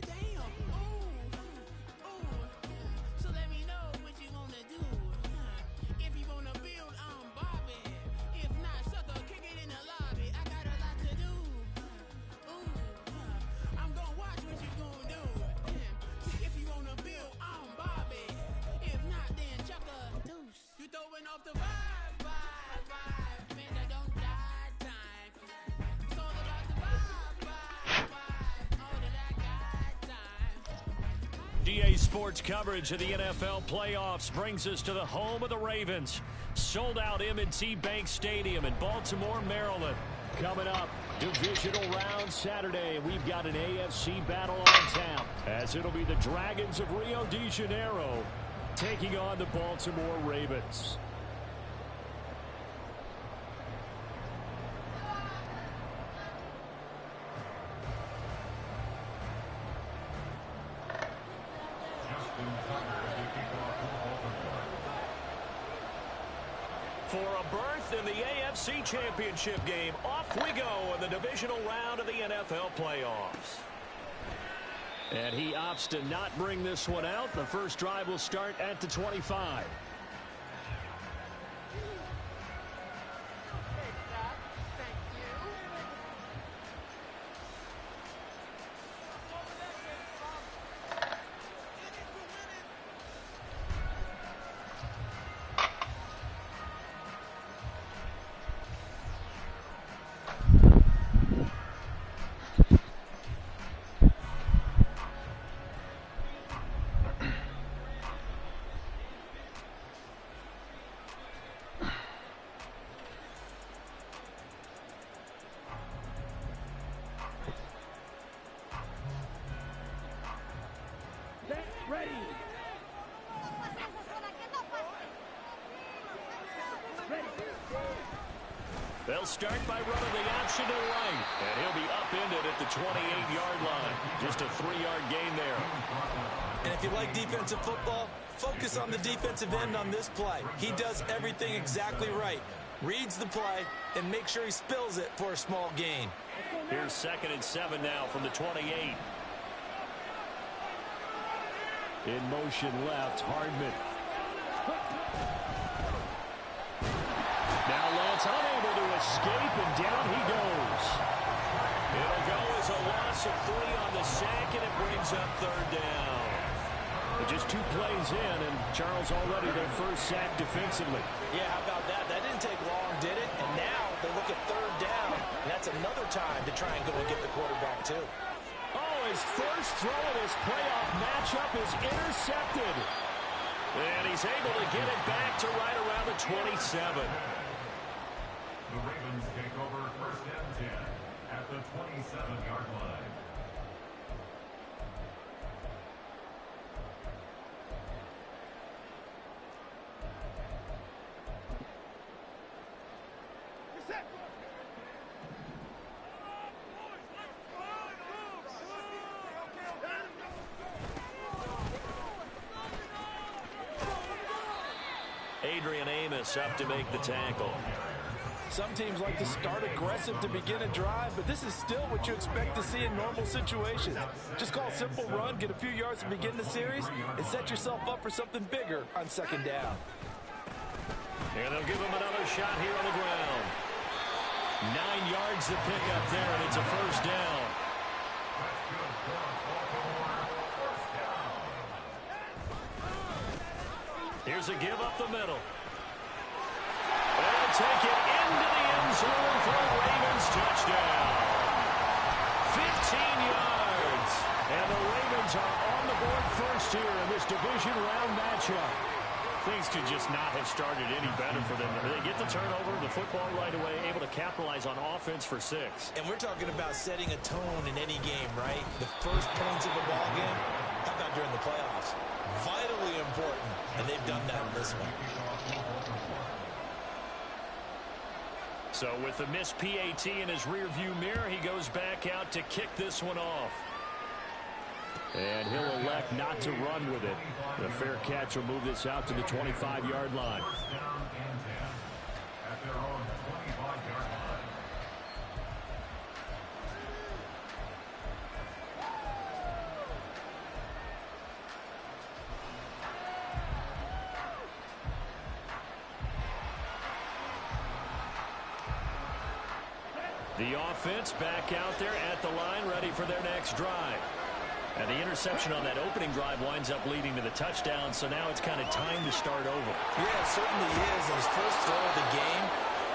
damn. Ooh. So let me know what you wanna do. If you wanna build, I'm Bobby. If not, sucker, kick it in the lobby. I got a lot to do. I'm gonna watch what you gonna do. If you wanna build, I'm Bobby. If not, then chuck a deuce. You throwing off the vibe. Man, I don't die time. It's all about the vibe. All that I got time. DA Sports coverage of the NFL playoffs brings us to the home of the Ravens. Sold out M&T Bank Stadium in Baltimore, Maryland. Coming up, divisional round Saturday. We've got an AFC battle on tap, as it'll be the Dragons of Rio de Janeiro taking on the Baltimore Ravens. For a berth in the AFC Championship game, off we go in the divisional round of the NFL playoffs. And he opts to not bring this one out. The first drive will start at the 25. They'll start by running the option to right, and he'll be upended at the 28-yard line. Just a 3-yard gain there. And if you like defensive football, focus on the defensive end on this play. He does everything exactly right. Reads the play and makes sure he spills it for a small gain. Here's 2nd and 7 now from the 28. In motion left, Hardman. Now Lance unable to escape, and down he goes. It'll go as a loss of 3 on the sack, and it brings up 3rd down. Just 2 plays in, and Charles already their first sack defensively. Yeah, how about that? That didn't take long, did it? And now they look at 3rd down, and that's another time to try and go and get the quarterback, too. Oh, his first throw of this playoff matchup is intercepted. And he's able to get it back to right around the 27. The Ravens take over 1st and 10 at the 27-yard line. Adrian Amos up to make the tackle. Some teams like to start aggressive to begin a drive, but this is still what you expect to see in normal situations. Just call a simple run, get a few yards to begin the series, and set yourself up for something bigger on 2nd down. And they'll give him another shot here on the ground. 9 yards to pick up there, and it's a 1st down. Here's a give up the middle. They'll take it into the end zone for a Ravens touchdown. 15 yards. And the Ravens are on the board first here in this division round matchup. Things could just not have started any better for them. They get the turnover, the football right away, able to capitalize on offense for 6. And we're talking about setting a tone in any game, right? The first points of the ball game, how about during the playoffs? Vitally important, and they've done that in this one. So with the missed PAT in his rearview mirror, he goes back out to kick this one off. And he'll elect not to run with it. The fair catch will move this out to the 25-yard line. The offense back out there at the line, ready for their next drive. And the interception on that opening drive winds up leading to the touchdown, so now it's kind of time to start over. Yeah, it certainly is, and his first throw of the game.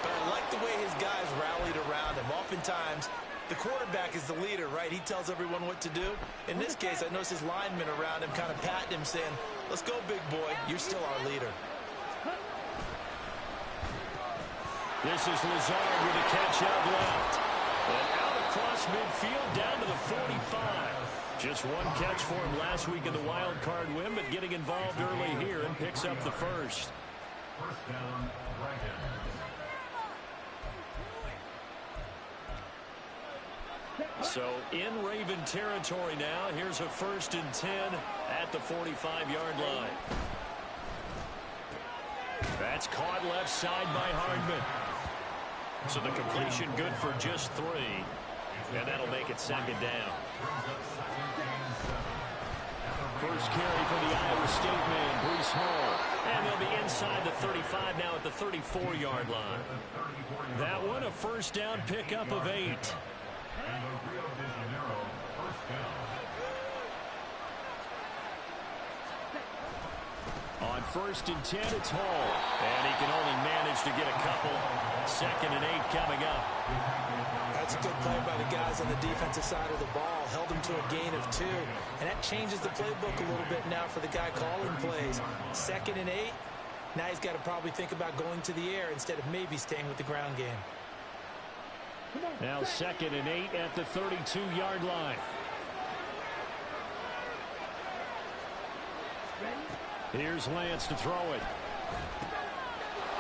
But I like the way his guys rallied around him. Oftentimes, the quarterback is the leader, right? He tells everyone what to do. In this case, I noticed his linemen around him kind of patting him, saying, let's go, big boy. You're still our leader. This is Lazard with a catch out left. And out across midfield down to the 45. Just one catch for him last week in the wild card win, but getting involved early here and picks up the first. First down, Dragons. So in Raven territory now. Here's a 1st and 10 at the 45-yard line. That's caught left side by Hardman. So the completion good for just 3. And that'll make it 2nd down. First carry for the Iowa State man, Breece Hall. And they'll be inside the 35 now at the 34-yard line. That one a 1st down pickup of 8. And the Rio de Janeiro first down. On 1st and 10, it's Hall. And he can only manage to get a couple. 2nd and 8 coming up. That's a good play by the guys on the defensive side of the ball. Held him to a gain of 2. And that changes the playbook a little bit now for the guy calling plays. 2nd and 8. Now he's got to probably think about going to the air instead of maybe staying with the ground game. Now 2nd and 8 at the 32-yard line. Here's Lance to throw it.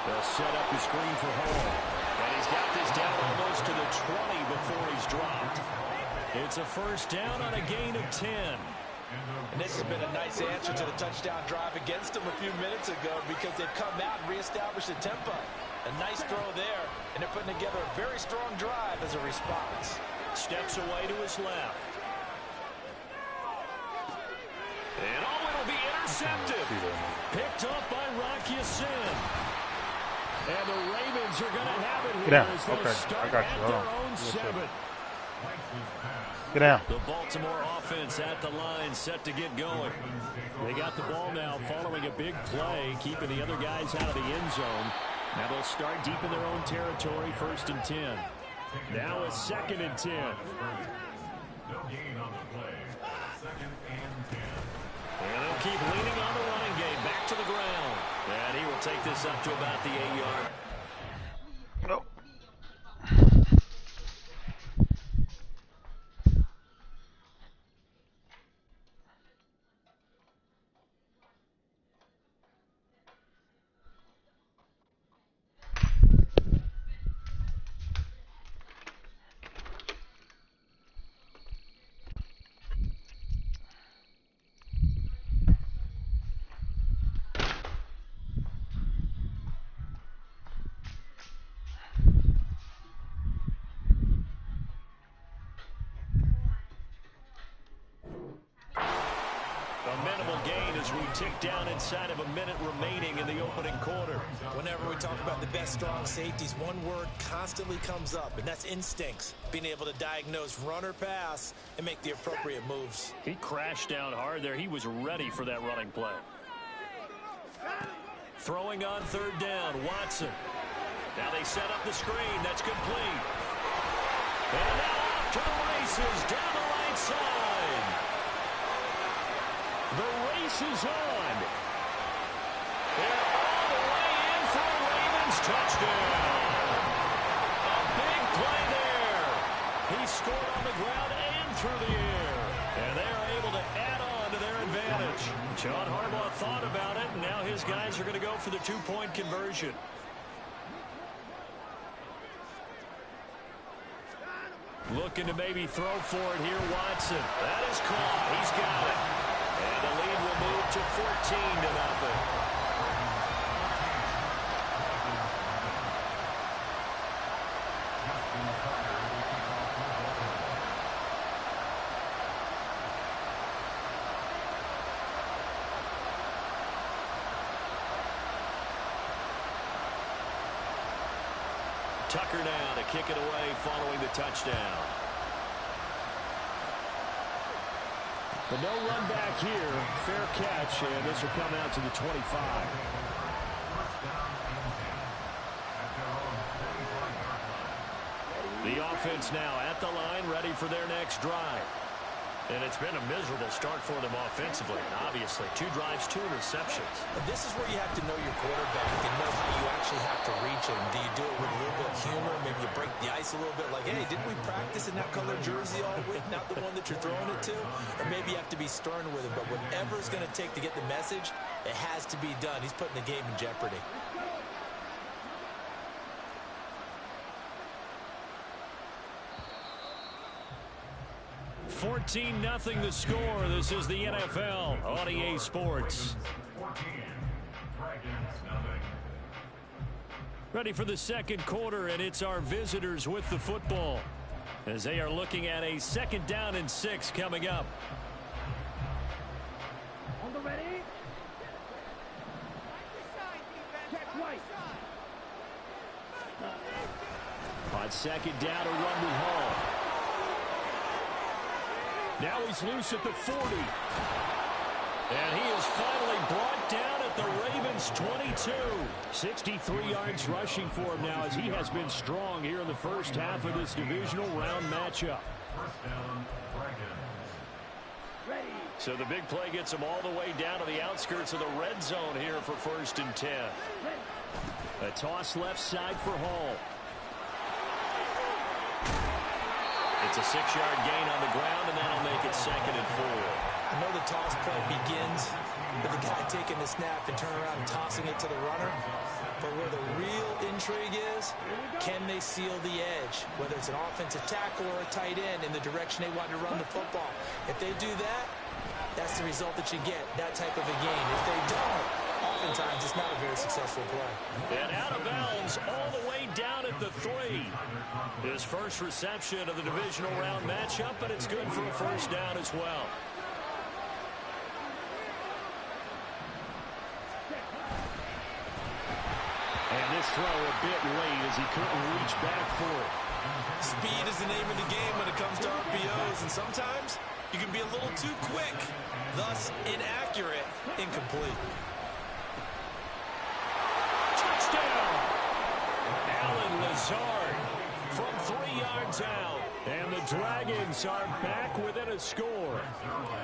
They'll set up the screen for Hall. And he's got this down almost to the 20 before he's dropped. It's a 1st down on a gain of 10. And this has been a nice answer to the touchdown drive against them a few minutes ago because they've come out and reestablished the tempo. A nice throw there, and they're putting together a very strong drive as a response. Steps away to his left. And it'll be intercepted. Picked up by Rocky Sin. And the Ravens are going to have it here as they start at their own 7. Get down. The Baltimore offense at the line, set to get going. They got the ball now following a big play, keeping the other guys out of the end zone. Now they'll start deep in their own territory, 1st and 10. Now a 2nd and 10. No gain on the play. 2nd and 10. And they'll keep leaning on the running game, back to the ground. And he will take this up to about the 8-yard. Nope. Tick down inside of a minute remaining in the opening quarter. Whenever we talk about the best strong safeties, one word constantly comes up, and that's instincts. Being able to diagnose run or pass and make the appropriate moves. He crashed down hard there. He was ready for that running play. Throwing on 3rd down, Watson. Now they set up the screen. That's complete. And now off to the races down the right side. The race is on. They're all the way in for a Ravens touchdown. A big play there. He scored on the ground and through the air. And they are able to add on to their advantage. John Harbaugh thought about it, and now his guys are going to go for the 2-point conversion. Looking to maybe throw for it here, Watson. That is caught. He's got it. And the lead will move to 14-0. Tucker now to kick it away following the touchdown. But no run back here. Fair catch, and this will come out to the 25. The offense now at the line, ready for their next drive. And it's been a miserable start for them offensively, obviously. 2 drives, 2 interceptions. This is where you have to know your quarterback and know how you actually have to reach him. Do you do it with a little bit of humor? Maybe you break the ice a little bit like, hey, didn't we practice in that color jersey all week, not the one that you're throwing it to? Or maybe you have to be stern with him. But whatever it's going to take to get the message, it has to be done. He's putting the game in jeopardy. 14-0 the score. This is the NFL on EA Sports. Ready for the second quarter, and it's our visitors with the football as they are looking at a 2nd down and 6 coming up. On the ready? Check right. On 2nd down, a run with Hall. Now he's loose at the 40. And he is finally brought down at the Ravens' 22. 63 yards rushing for him now as he has been strong here in the first half of this divisional round matchup. So the big play gets him all the way down to the outskirts of the red zone here for 1st and 10. A toss left side for Hall. It's a 6-yard gain on the ground, and that'll make it 2nd and 4. I know the toss play begins with the guy taking the snap and turning around and tossing it to the runner. But where the real intrigue is, can they seal the edge? Whether it's an offensive tackle or a tight end in the direction they want to run the football. If they do that, that's the result that you get, that type of a game. If they don't, oftentimes it's not a very successful play. And out of bounds all the way down at the 3. His first reception of the divisional round matchup, but it's good for a 1st down as well. And this throw a bit late as he couldn't reach back for it. Speed is the name of the game when it comes to RPOs, and sometimes you can be a little too quick, thus inaccurate, incomplete. Touchdown! Allen Lazard from 3 yards out. And the Dragons are back within a score.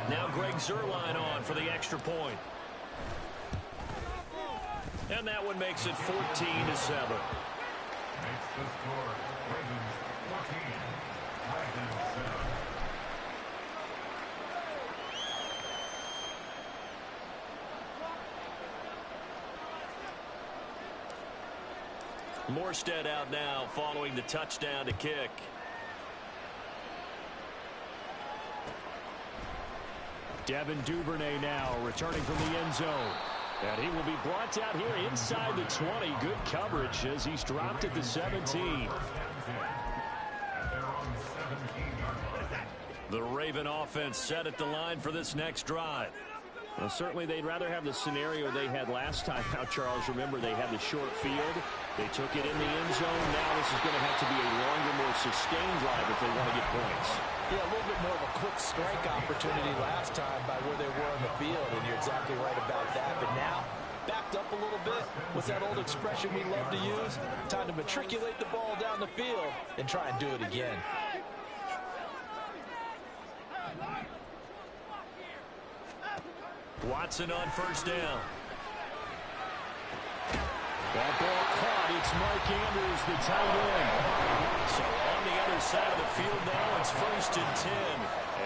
Now Greg Zuerlein on for the extra point. And that one makes it 14-7. Makes the score Ravens 14, Dragons 7. Morstead out now following the touchdown to kick. Devin Duvernay now returning from the end zone. And he will be brought down here inside the 20. Good coverage as he's dropped at the 17. The Raven offense set at the line for this next drive. Well, certainly they'd rather have the scenario they had last time out, Charles. Remember, they had the short field. They took it in the end zone. Now this is going to have to be a longer, more sustained drive if they want to get points. Yeah, a little bit more of a quick strike opportunity last time by where they were on the field, and you're exactly right about that. But now, backed up a little bit. What's that old expression we love to use? Time to matriculate the ball down the field and try and do it again. Watson on 1st down. That ball caught. It's Mike Andrews, the tight end. So on the other side of the field now, it's 1st and 10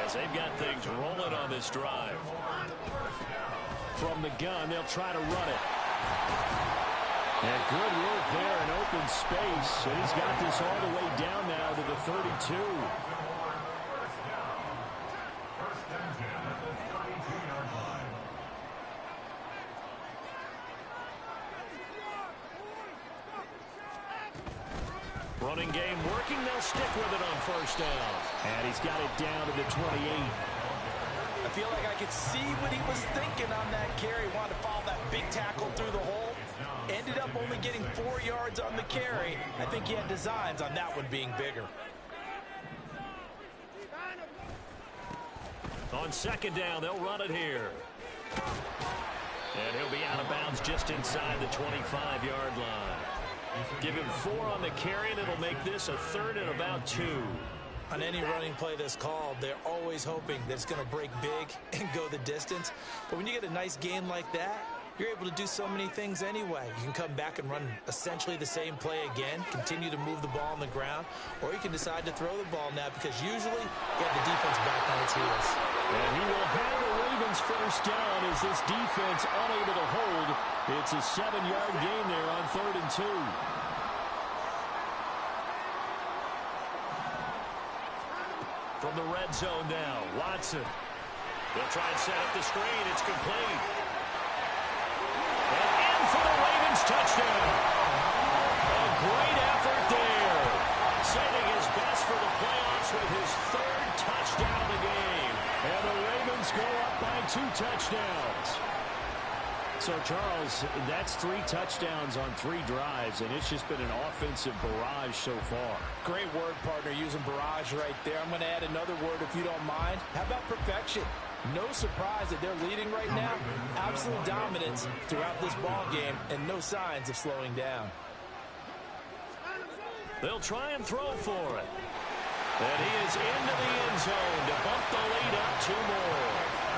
as they've got things rolling on this drive. From the gun, they'll try to run it. And good work there in open space. And he's got this all the way down now to the 32. Running game working. They'll stick with it on 1st down. And he's got it down to the 28. I feel like I could see what he was thinking on that carry. Wanted to follow that big tackle through the hole. Ended up only getting 4 yards on the carry. I think he had designs on that one being bigger. On second down, they'll run it here. And he'll be out of bounds just inside the 25-yard line. Give him 4 on the carry, and it'll make this a 3rd and about 2. On any running play that's called, they're always hoping that it's going to break big and go the distance. But when you get a nice gain like that, you're able to do so many things anyway. You can come back and run essentially the same play again, continue to move the ball on the ground, or you can decide to throw the ball now because usually you have the defense back on its heels. And he will have the Ravens first down as this defense unable to hold. It's a 7-yard gain there on 3rd and 2. From the red zone now, Watson. They'll try and set up the screen. It's complete. And in for the Ravens touchdown. A great effort there. Saving his best for the playoffs with his 3rd touchdown of the game. And the Ravens go up by 2 touchdowns. So, Charles, that's 3 touchdowns on 3 drives, and it's just been an offensive barrage so far. Great word, partner, using barrage right there. I'm going to add another word if you don't mind. How about perfection? No surprise that they're leading right now. Absolute dominance throughout this ball game and no signs of slowing down. They'll try and throw for it. And he is into the end zone to bump the lead up 2 more.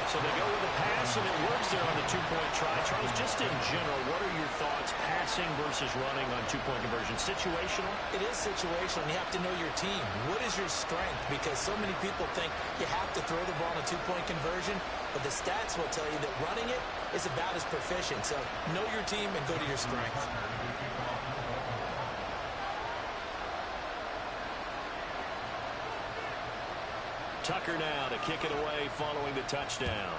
So they go with a pass, and it works there on the 2-point try. Charles, just in general, what are your thoughts passing versus running on 2-point conversion? Situational? It is situational, and you have to know your team. What is your strength? Because so many people think you have to throw the ball on a 2-point conversion, but the stats will tell you that running it is about as proficient. So know your team and go to your strength. Tucker now to kick it away following the touchdown.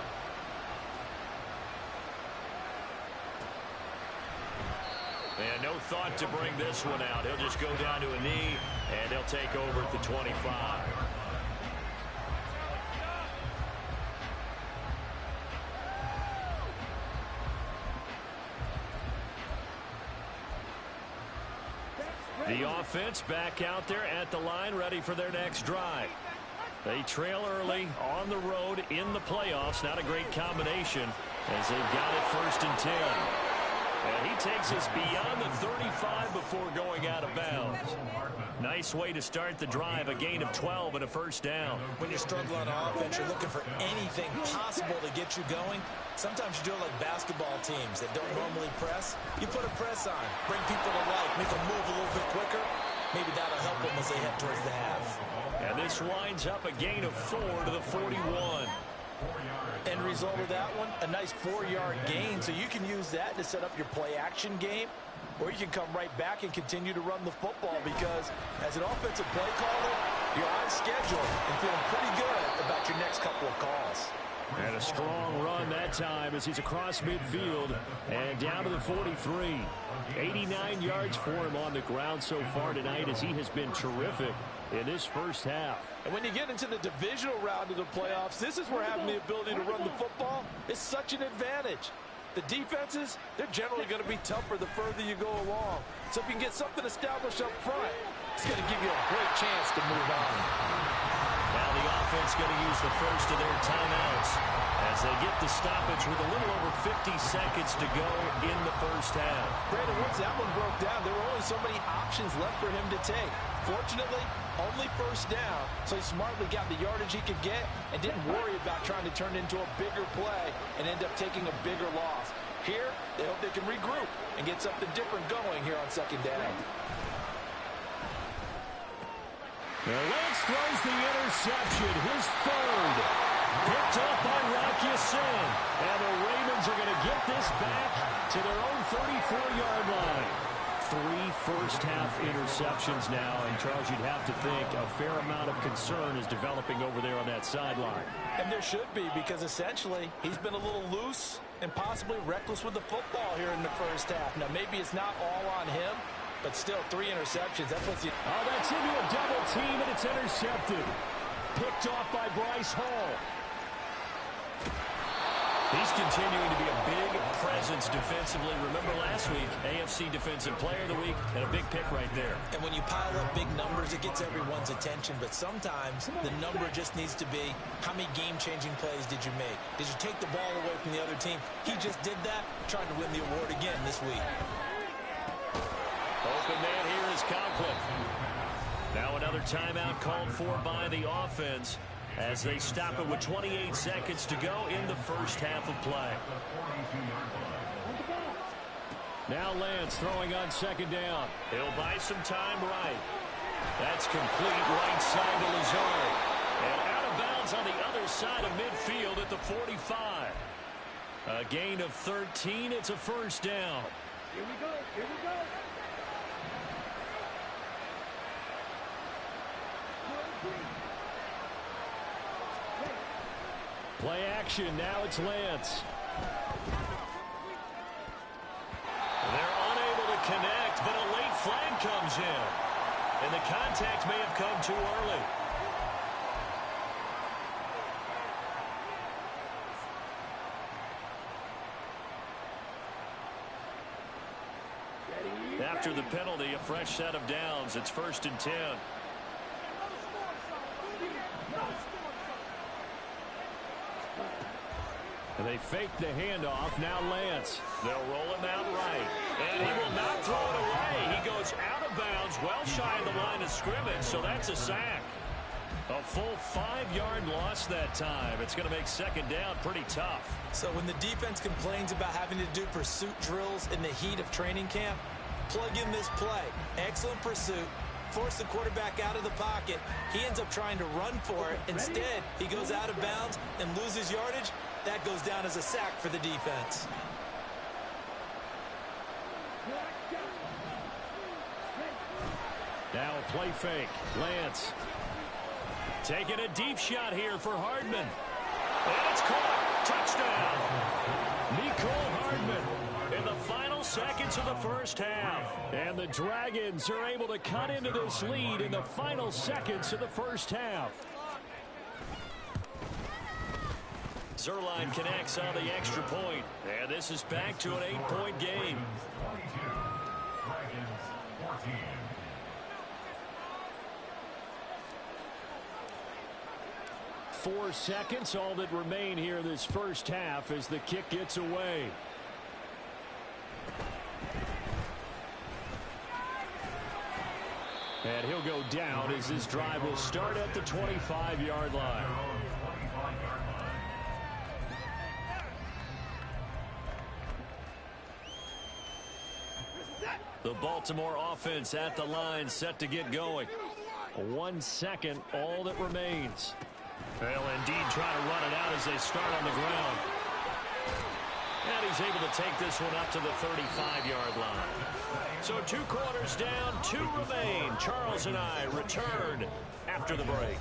And no thought to bring this one out. He'll just go down to a knee, and he'll take over at the 25. The offense back out there at the line, ready for their next drive. They trail early on the road in the playoffs. Not a great combination as they've got it 1st and 10. And he takes us beyond the 35 before going out of bounds. Nice way to start the drive, a gain of 12 and a 1st down. When you're struggling on offense, you're looking for anything possible to get you going. Sometimes you do it like basketball teams that don't normally press. You put a press on, bring people to life, make them move a little bit quicker. Maybe that'll help them as they head towards the half. And this winds up a gain of 4 to the 41. End result of that one, a nice 4-yard gain, so you can use that to set up your play-action game, or you can come right back and continue to run the football because as an offensive play caller, you're on schedule and feeling pretty good about your next couple of calls. And a strong run that time as he's across midfield and down to the 43. 89 yards for him on the ground so far tonight as he has been terrific in this 1st half. And when you get into the divisional round of the playoffs, this is where having the ability to run the football is such an advantage. The defenses, they're generally going to be tougher the further you go along. So if you can get something established up front, it's going to give you a great chance to move on. Now the offense going to use the first of their timeouts as they get the stoppage with a little over 50 seconds to go in the 1st half. Brandon, once that one broke down, there were only so many options left for him to take. Fortunately, only 1st down, so he smartly got the yardage he could get and didn't worry about trying to turn it into a bigger play and end up taking a bigger loss. Here, they hope they can regroup and get something different going here on 2nd down. Lance throws the interception, his 3rd. Picked up by Rock Ya-Sin. And the Ravens are going to get this back to their own 34-yard line. 3 first-half interceptions now. And, Charles, you'd have to think a fair amount of concern is developing over there on that sideline. And there should be because, essentially, he's been a little loose and possibly reckless with the football here in the 1st half. Now, maybe it's not all on him, but still 3 interceptions. That puts you... Oh, that's into a double team, and it's intercepted. Picked off by Bryce Hall. He's continuing to be a big presence defensively. Remember last week, AFC Defensive Player of the Week, and a big pick right there. And when you pile up big numbers, it gets everyone's attention. But sometimes the number just needs to be, how many game-changing plays did you make? Did you take the ball away from the other team? He just did that, trying to win the award again this week. Open man here is Conklin. Now another timeout called for by the offense as they stop it with 28 seconds to go in the first half of play. Now Lance throwing on second down. He'll buy some time right. That's complete right side to Lazard. And out of bounds on the other side of midfield at the 45. A gain of 13. It's a first down. Here we go. Here we go. Play action. Now it's Lance. They're unable to connect, but a late flag comes in. And the contact may have come too early. After the penalty, a fresh set of downs. It's 1st and 10. And they fake the handoff. Now Lance. They'll roll him out right. And he will not throw it away. He goes out of bounds, well shy of the line of scrimmage, so that's a sack. A full 5-yard loss that time. It's going to make second down pretty tough. So when the defense complains about having to do pursuit drills in the heat of training camp, plug in this play. Excellent pursuit. Force the quarterback out of the pocket. He ends up trying to run for it. Instead, he goes out of bounds and loses yardage. That goes down as a sack for the defense. Now a play fake. Lance taking a deep shot here for Hardman. And it's caught. Touchdown. Mecole Hardman in the final seconds of the first half. And the Dragons are able to cut into this lead in the final seconds of the first half. Zuerlein connects on the extra point. And this is back to an 8-point game. 22. Dragons 14. 4 seconds, all that remain here this first half as the kick gets away. And he'll go down as this drive will start at the 25-yard line. The Baltimore offense at the line, set to get going. 1 second, all that remains. They'll indeed try to run it out as they start on the ground. And he's able to take this one up to the 35-yard line. So 2 quarters down, 2 remain. Charles and I return after the break.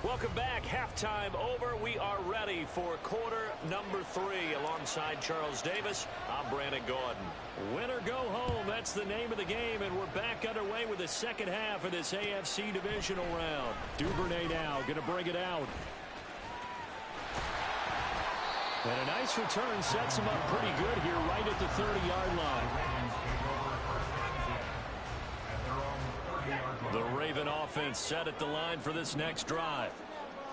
Welcome back. Halftime over. We are ready for quarter number 3 alongside Charles Davis. I'm Brandon Gaudin. Win or go home, that's the name of the game, and we're back underway with the second half of this AFC divisional round. Duvernay now going to bring it out. And a nice return sets him up pretty good here right at the 30-yard line. The Raven offense set at the line for this next drive.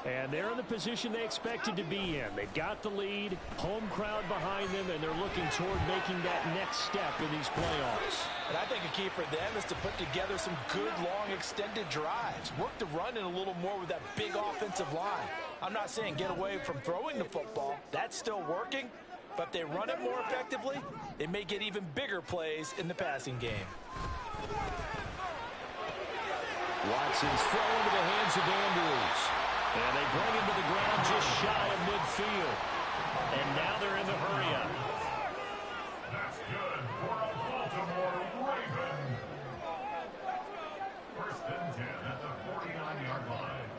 And they're in the position they expected to be in. They've got the lead, home crowd behind them, and they're looking toward making that next step in these playoffs. And I think a key for them is to put together some good, long, extended drives. Work the run in a little more with that big offensive line. I'm not saying get away from throwing the football. That's still working. But if they run it more effectively, they may get even bigger plays in the passing game. Watson's throw into the hands of Andrews. And they bring him to the ground just shy of midfield. And now they're in the hurry-up. That's good for a Baltimore Raven. 1st and 10 at the 49-yard line.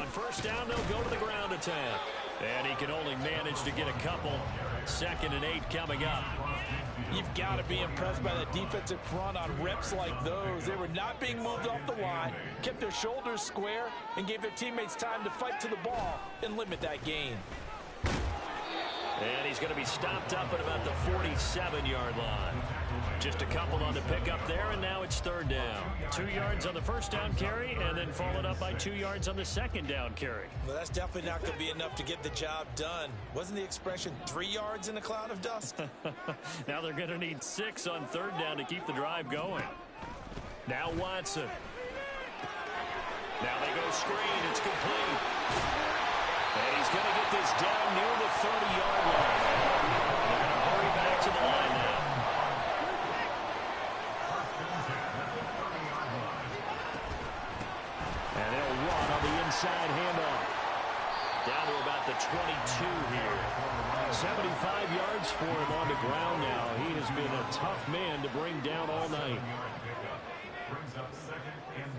first down, they'll go to the ground attack. And he can only manage to get a couple. 2nd and 8 coming up. You've got to be impressed by the defensive front on reps like those. They were not being moved off the line, kept their shoulders square, and gave their teammates time to fight to the ball and limit that gain. And he's going to be stopped up at about the 47-yard line. Just a couple on the pickup there, and now it's 3rd down. 2 yards on the first down carry, and then followed up by 2 yards on the 2nd down carry. Well, that's definitely not going to be enough to get the job done. Wasn't the expression 3 yards in a cloud of dust? Now they're going to need 6 on 3rd down to keep the drive going. Now Watson. Now they go screen. It's complete. And he's going to get this down near the 30-yard line. They're going to hurry back to the line now. And they'll run on the inside handoff. Down to about the 22 here. 75 yards for him on the ground now. He has been a tough man to bring down all night. Brings up 2nd and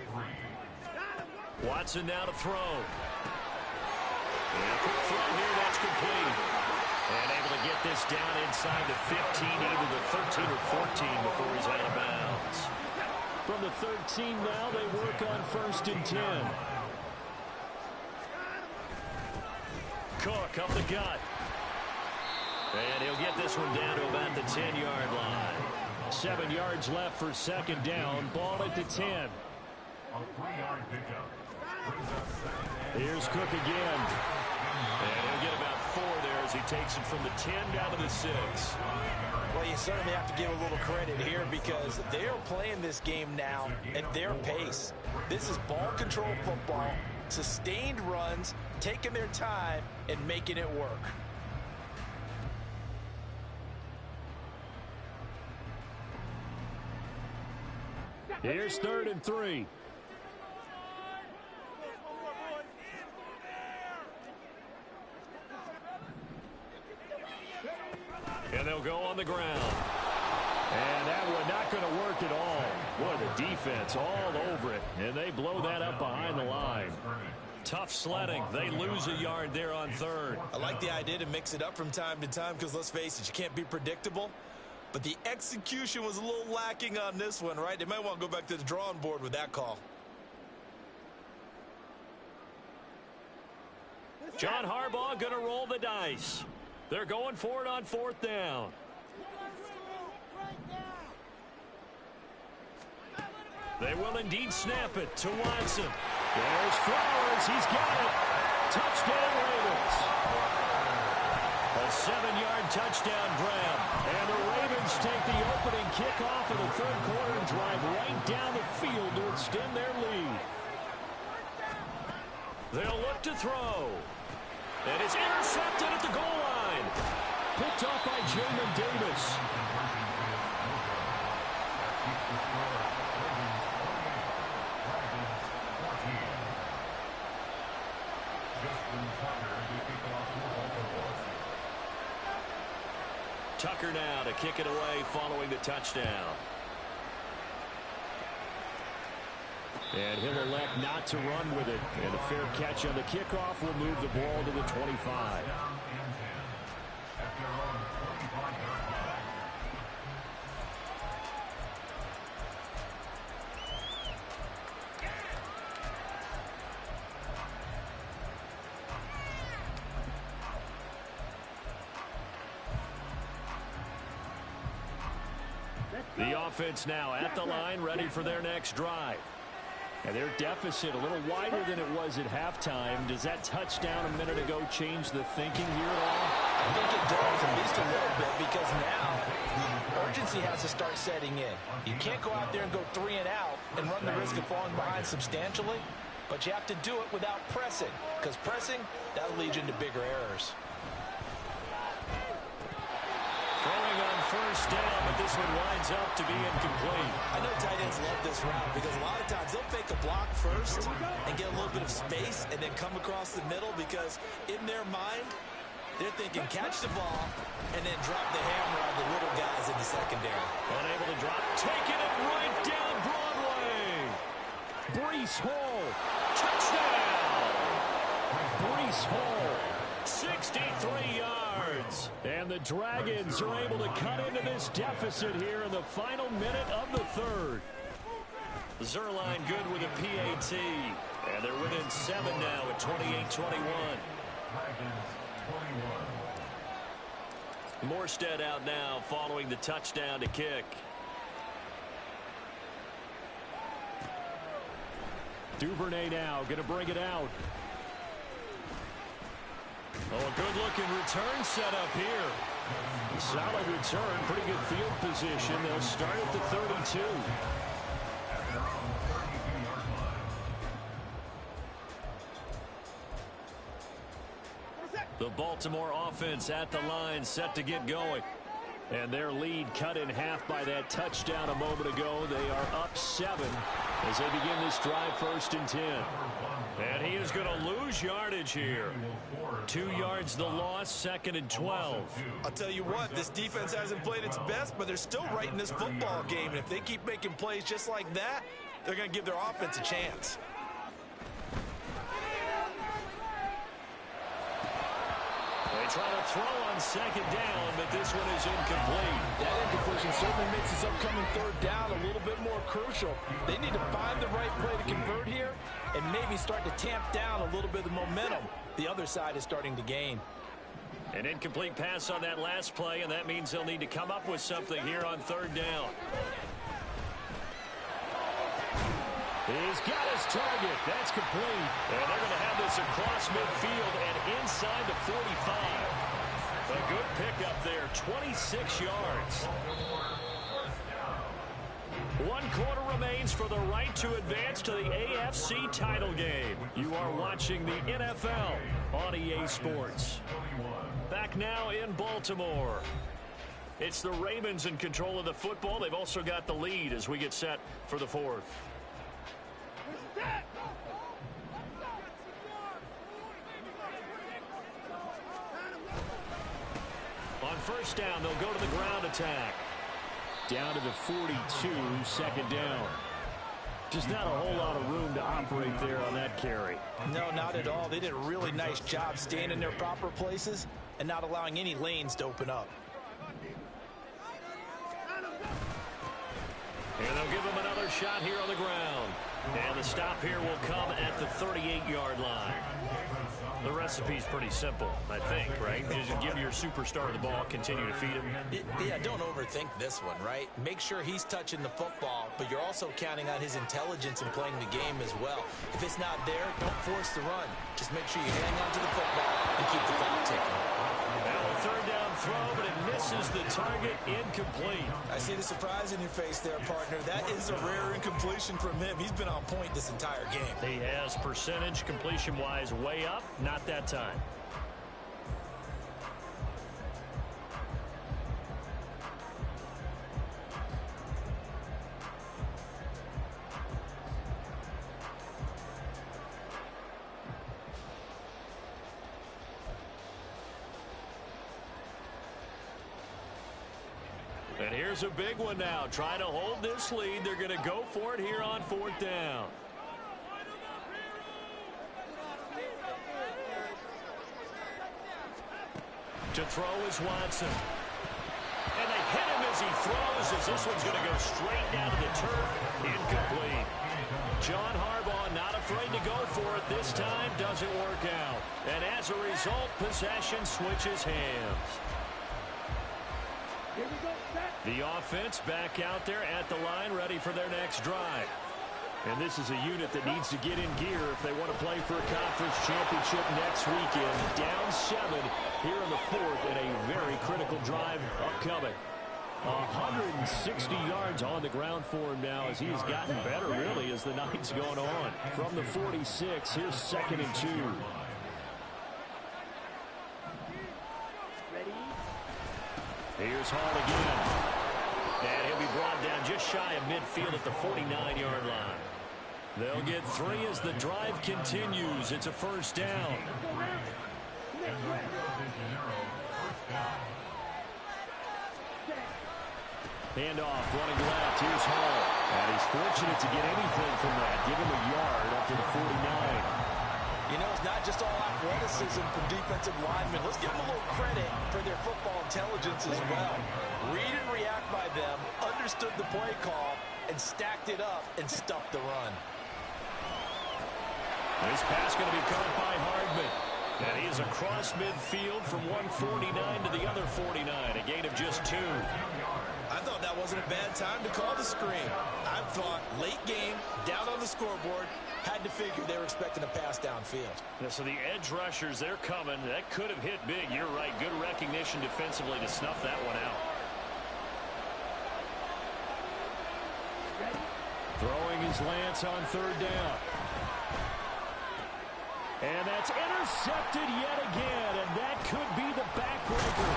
3. Watson now to throw. And a quick throw here, that's complete. And able to get this down inside the 15, either the 13 or 14 before he's out of bounds. From the 13 now, they work on 1st and 10. Cook up the gut. And he'll get this one down to about the 10-yard line. 7 yards left for 2nd down. Ball at the 10. A 3-yard pickup. Brings up 2nd. Here's Cook again. And he'll get about 4 there as he takes it from the 10 down to the 6. Well, you certainly have to give a little credit here because they're playing this game now at their pace. This is ball control football, sustained runs, taking their time, and making it work. Here's 3rd and 3. And they'll go on the ground. And that one not going to work at all. Boy, the defense all over it. And they blow that up behind the line. Tough sledding. They lose a yard there on 3rd. I like the idea to mix it up from time to time because, let's face it, you can't be predictable. But the execution was a little lacking on this one, right? They might want to go back to the drawing board with that call. John Harbaugh going to roll the dice. They're going for it on 4th down. They will indeed snap it to Watson. There's Flowers. He's got it. Touchdown, Ravens. A 7-yard touchdown grab. And the Ravens take the opening kickoff of the 3rd quarter and drive right down the field to extend their lead. They'll look to throw. And it's intercepted at the goal line. Picked up by Jamin Davis. Tucker now to kick it away following the touchdown. And he'll elect not to run with it. And a fair catch on the kickoff will move the ball to the 25. The offense now at the line, ready for their next drive. And their deficit a little wider than it was at halftime. Does that touchdown a minute ago change the thinking here at all? I think it does, at least a little bit, because now urgency has to start setting in. You can't go out there and go 3 and out and run the risk of falling behind substantially, but you have to do it without pressing, because pressing, that'll lead you into bigger errors. Throwing on 1st down, but this one winds up to be incomplete. I know tight ends love this route because a lot of times they'll fake a block first and get a little bit of space and then come across the middle because in their mind, they're thinking catch the ball and then drop the hammer on the little guys in the secondary. Unable to drop, taking it right down Broadway. Breece Hall, touchdown. Here's Hall. 63 yards. And the Dragons are able to cut into this deficit here in the final minute of the third. Zerline good with a PAT. And they're within 7 now at 28-21. Morstead out now following the touchdown to kick. Duvernay now going to bring it out. Oh, a good-looking return set up here. Solid return, pretty good field position. They'll start at the 32. The Baltimore offense at the line, set to get going. And their lead cut in half by that touchdown a moment ago. They are up 7 as they begin this drive, 1st and 10. And he is going to lose yardage here. 2 yards the loss, 2nd and 12. I'll tell you what, this defense hasn't played its best, but they're still right in this football game. And if they keep making plays just like that, they're going to give their offense a chance. They try to throw on 2nd down, but this one is incomplete. That incompletion certainly makes this upcoming 3rd down a little bit more crucial. They need to find the right play to convert here and maybe start to tamp down a little bit of momentum the other side is starting to gain. An incomplete pass on that last play, and that means they'll need to come up with something here on 3rd down. He's got his target. That's complete. And they're going to have this across midfield and inside the 45. A good pickup there, 26 yards. 1 quarter remains for the right to advance to the AFC title game. You are watching the NFL on EA Sports. Back now in Baltimore. It's the Ravens in control of the football. They've also got the lead as we get set for the 4th. On 1st down, they'll go to the ground attack. Down to the 42, 2nd down. Just not a whole lot of room to operate there on that carry. No, not at all. They did a really nice job staying in their proper places and not allowing any lanes to open up. And they'll give him another shot here on the ground. And the stop here will come at the 38-yard line. The recipe's pretty simple, I think, right? You just give your superstar the ball, continue to feed him. Yeah, don't overthink this one, right? Make sure he's touching the football, but you're also counting on his intelligence in playing the game as well. If it's not there, don't force the run. Just make sure you hang on to the football and keep the clock ticking. Now a 3rd down throw, but it misses the target, incomplete. I see the surprise in your face there, partner. That is a rare incompletion from him. He's been on point this entire game. He has percentage completion-wise way up, not that time. And here's a big one now. Trying to hold this lead. They're going to go for it here on 4th down. To throw is Watson. And they hit him as he throws, as this one's going to go straight down to the turf. Incomplete. John Harbaugh not afraid to go for it. This time doesn't work out. And as a result, possession switches hands. The offense back out there at the line, ready for their next drive. And this is a unit that needs to get in gear if they want to play for a conference championship next weekend. Down 7 here in the 4th, and a very critical drive upcoming. 160 yards on the ground for him now as he has gotten better, really, as the night's gone on. From the 46, here's 2nd and 2. Here's Hall again. And he'll be brought down just shy of midfield at the 49-yard line. They'll get 3 as the drive continues. It's a 1st down. Handoff, running left. Here's Hall. And he's fortunate to get anything from that. Give him a yard up to the 49. You know, it's not just all athleticism from defensive linemen. Let's give them a little credit for their football intelligence as well. Read and react by them, understood the play call, and stacked it up and stuffed the run. This pass going to be caught by Hardman. And he is across midfield from 149 to the other 49, a gain of just 2. I thought that wasn't a bad time to call the screen. I thought late game, down on the scoreboard, had to figure they were expecting a pass downfield. Yeah, so the edge rushers, they're coming. That could have hit big. You're right. Good recognition defensively to snuff that one out. Throwing his Lance on 3rd down. And that's intercepted yet again, and that could be the backbreaker.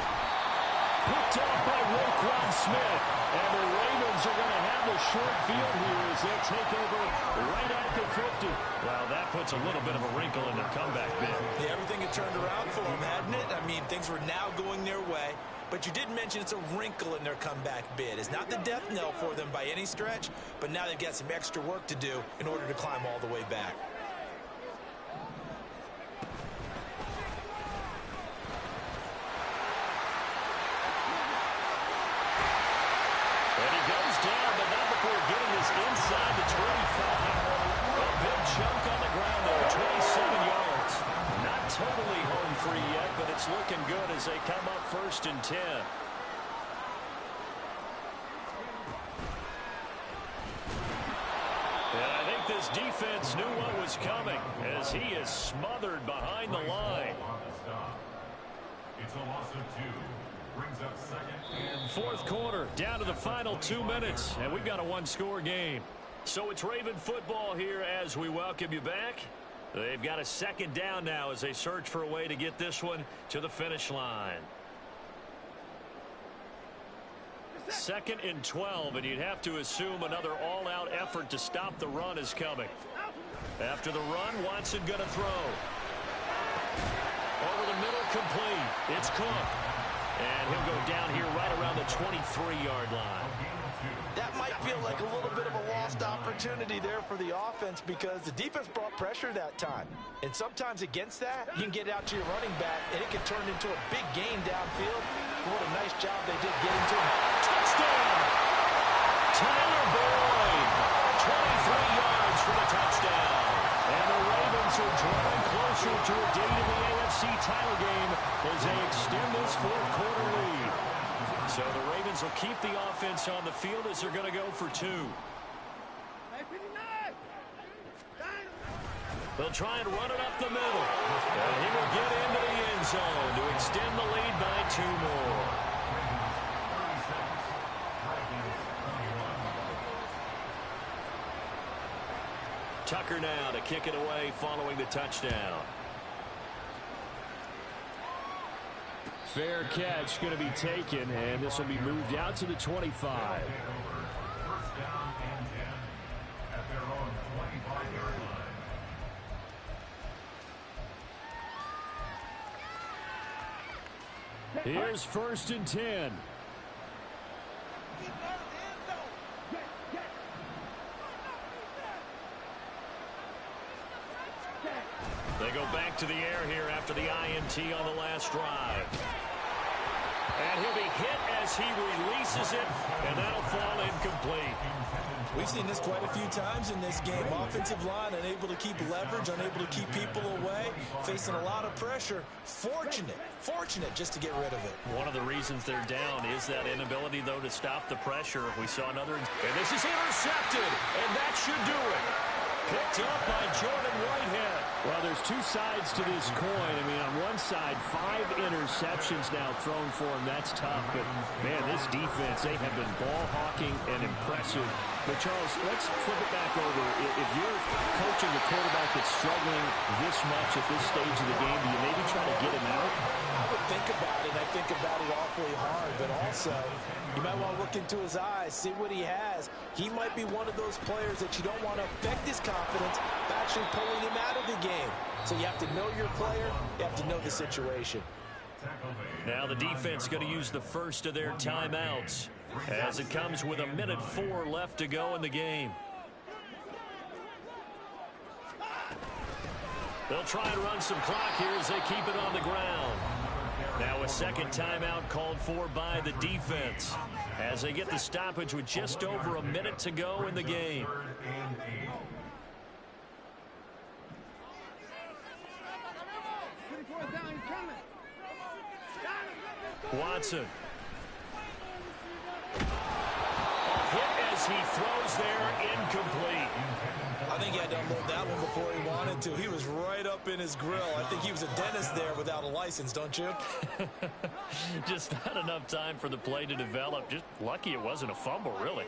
Picked up by Roquan Smith, and the Ravens are going to have the short field here as they take over right at the 50. Well, that puts a little bit of a wrinkle in their comeback bid. Yeah, everything had turned around for them, hadn't it? I mean, things were now going their way. But you did mention it's a wrinkle in their comeback bid. It's not the death knell for them by any stretch, but now they've got some extra work to do in order to climb all the way back. Inside the 25. A big chunk on the ground there, 27 yards. Not totally home free yet, but it's looking good as they come up 1st and 10. And I think this defense knew what was coming as he is smothered behind the line. It's a loss of 2. Brings up 2nd and 4th quarter, down to the final 2 minutes, and we've got a 1-score game. So it's Raven football here as we welcome you back. They've got a 2nd down now as they search for a way to get this one to the finish line. 2nd and 12, and you'd have to assume another all-out effort to stop the run is coming. After the run, Watson going to throw. Over the middle, complete. It's Cook. And he'll go down here right around the 23-yard line. That might feel like a little bit of a lost opportunity there for the offense because the defense brought pressure that time. And sometimes against that, you can get out to your running back, and it can turn into a big gain downfield. What a nice job they did getting to him. Touchdown! Tyler Boyd, 23 yards for the touchdown. And the Ravens are drawing closer to a date in the AFC title game as they extend this 4th quarter lead. So the Ravens will keep the offense on the field as they're going to go for 2. They'll try and run it up the middle. And he will get into the end zone to extend the lead by 2 more. Tucker now to kick it away following the touchdown. Fair catch going to be taken, and this will be moved out to the 25. 1st down and 10 at their own 25-yard line. Here's 1st and 10. They go back to the air here after the INT on the last drive. And he'll be hit as he releases it, and that'll fall incomplete. We've seen this quite a few times in this game. Offensive line unable to keep leverage, unable to keep people away, facing a lot of pressure. Fortunate just to get rid of it. One of the reasons they're down is that inability, though, to stop the pressure. We saw another, and this is intercepted, and that should do it. Picked up by Jordan Whitehead. Well, there's 2 sides to this coin. I mean, on one side, 5 interceptions now thrown for him. That's tough. But, man, this defense, they have been ball hawking and impressive. But, Charles, let's flip it back over. If you're coaching a quarterback that's struggling this much at this stage of the game, do you maybe try to get him out? I would think about it. I think about it awfully hard. But also, you might want to look into his eyes, see what he has. He might be one of those players that you don't want to affect his confidence by actually pulling him out of the game. So you have to know your player. You have to know the situation. Now the defense going to use the first of their timeouts as it comes with 1:04 left to go in the game. They'll try and run some clock here as they keep it on the ground. Now a second timeout called for by the defense as they get the stoppage with just over a minute to go in the game. Watson. Hit as he throws there, incomplete. I think he had to unload that one before he wanted to. He was right up in his grill. I think he was a dentist there without a license, don't you? Just not enough time for the play to develop. Just lucky it wasn't a fumble, really.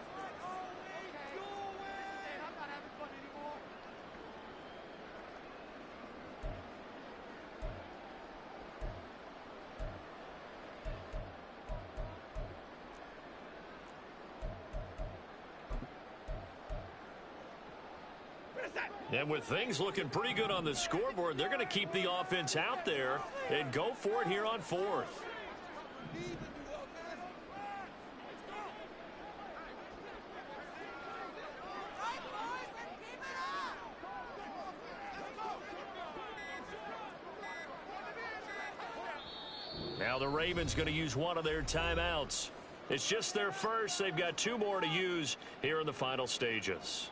And with things looking pretty good on the scoreboard, they're going to keep the offense out there and go for it here on fourth. Now the Ravens going to use one of their timeouts. It's just their first. They've got 2 more to use here in the final stages.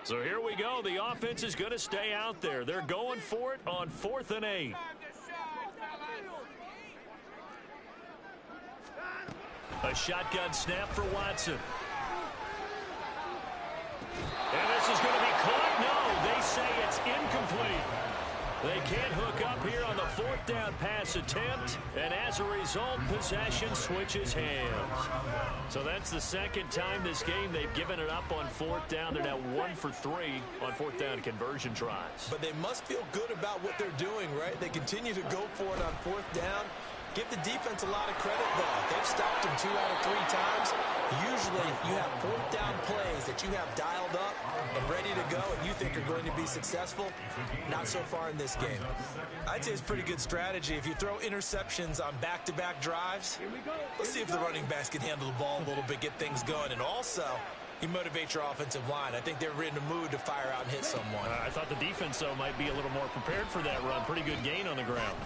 So here we go. The offense is going to stay out there. They're going for it on 4th and 8. A shotgun snap for Watson. And this is going to be caught. No, they say it's incomplete. They can't hook up here on the 4th down pass attempt, and as a result, possession switches hands. So that's the second time this game they've given it up on 4th down. They're now 1 for 3 on 4th down conversion tries. But they must feel good about what they're doing, right? They continue to go for it on 4th down. Give the defense a lot of credit, though. They've stopped them 2 out of 3 times. Usually, you have 4th down plays that you have dialed up and ready to go, and you think are going to be successful. Not so far in this game. I'd say it's pretty good strategy. If you throw interceptions on back-to-back drives, let's see if the running backs can handle the ball a little bit, get things going, and also you motivate your offensive line. I think they're in the mood to fire out and hit someone. I thought the defense, though, might be a little more prepared for that run. Pretty good gain on the ground.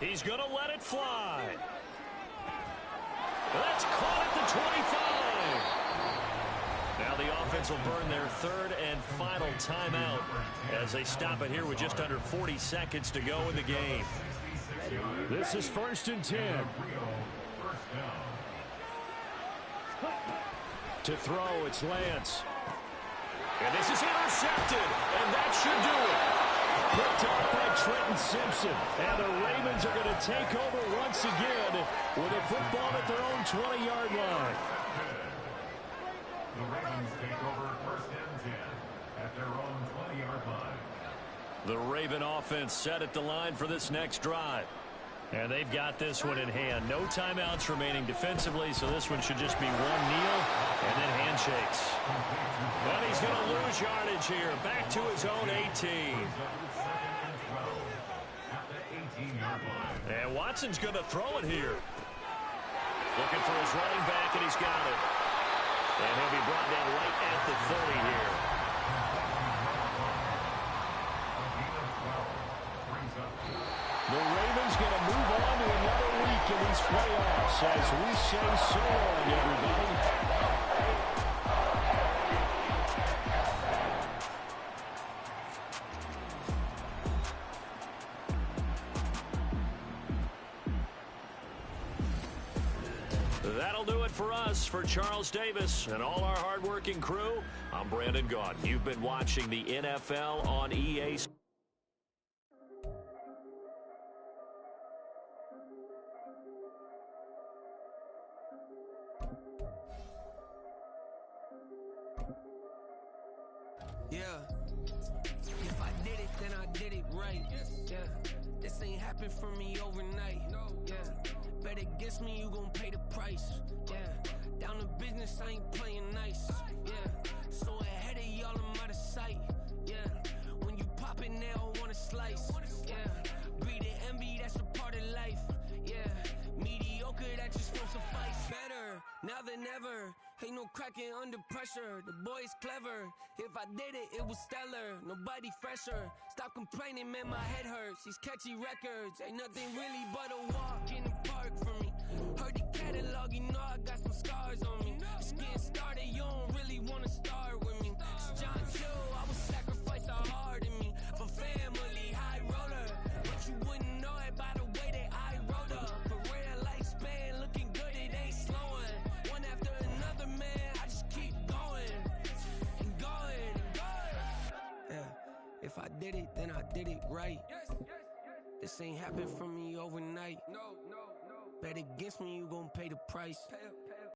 He's going to let it fly. That's caught at the 25. Now the offense will burn their 3rd and final timeout as they stop it here with just under 40 seconds to go in the game. This is 1st and 10. To throw, it's Lance. And this is intercepted, and that should do it. Picked off by Trenton Simpson. And the Ravens are going to take over once again with a football at their own 20-yard line. The Ravens take over 1st and 10 at their own 20-yard line. The Raven offense set at the line for this next drive. And they've got this one in hand. No timeouts remaining defensively, so this one should just be one kneel and then handshakes. But he's going to lose yardage here. Back to his own 18. And Watson's going to throw it here. Looking for his running back, and he's got it. And he'll be brought down right at the 30 here. The Ravens going to move on to another week in these playoffs as we say so long, everybody. That'll do it for us. For Charles Davis and all our hardworking crew, I'm Brandon Gaudin. You've been watching the NFL on EA Sports. Yeah, if I did it, then I did it right. Yeah, this ain't happened for me overnight. Yeah, bet against me, you gon' pay the price. Yeah, down to business, I ain't playing nice. Yeah, so ahead of y'all, I'm out of sight. Yeah, when you poppin' now. no cracking under pressure. The boy's clever. If I did it, it was stellar. Nobody fresher. Stop complaining, man, my head hurts. These catchy records ain't nothing really but a walk in the park for me. Heard the catalog, you know I got some scars on me. Just getting started, you don't really wanna start with me. It's John Joe, I would sacrifice the heart in me for family, high roller. But you wouldn't know it by the way that I wrote up. A real lifespan, looking good, it ain't slowing. One after another, man, I just keep going and going and going. Yeah, if I did it, then I did it right. This ain't happened for me overnight. Bet against me, you gon' pay the price.